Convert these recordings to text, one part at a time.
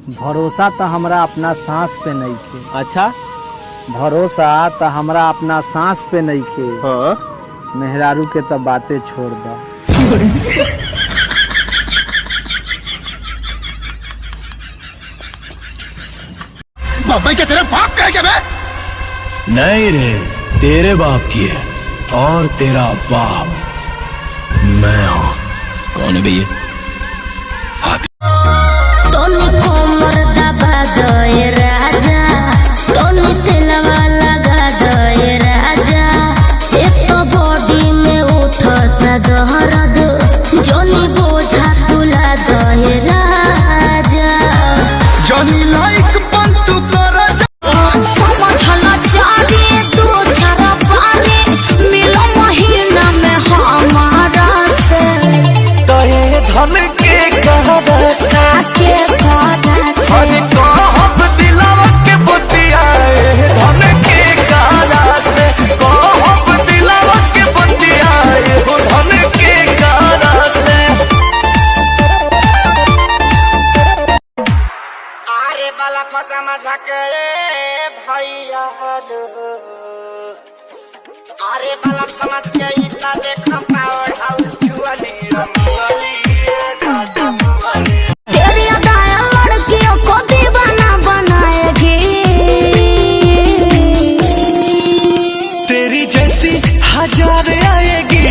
भरोसा तो हमरा अपना सांस पे नहीं खे। अच्छा, भरोसा तो हमरा अपना सांस पे नहीं खे। हाँ। मेहरारू के तो बातें छोड़ दो। बाबा क्या तेरे बाप का है क्या? नहीं रे, तेरे बाप की है और तेरा बाप मैं हूँ। कौन है भैया? राजा तोनी तेलवा लगा दे राजा, एक तो बॉडी में उठता दर्द, जोनी बोझा तुला दे राजा। जॉनी लाइक पंतु करा समझला चाहे दो छरा पानी मिलो महीना में हमारा से। तो ये धन के कहदा साके कहदा से कहब दिलावा के बुतिया, धन के कहदा से कहब दिलावा के बुतिया, धन के कहदा से। आरे बाला फसा मजा करे भैया लो, आरे बाला समझ के इतना देखा पावर हाउस जुआली रंगली तेरी अदाया लड़कियों को दीवाना बनाएगी। तेरी जैसी हजार आएगी,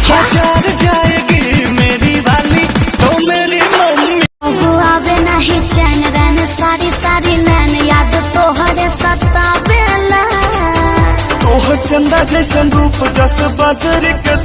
हजार जाएगी, मेरी वाली तो मेरी मम्मी। आवे नहीं चैन रैन सारी सारी नैन याद तोहरे सतावेला। तोहर चंदा जैसन रूप जस बदर के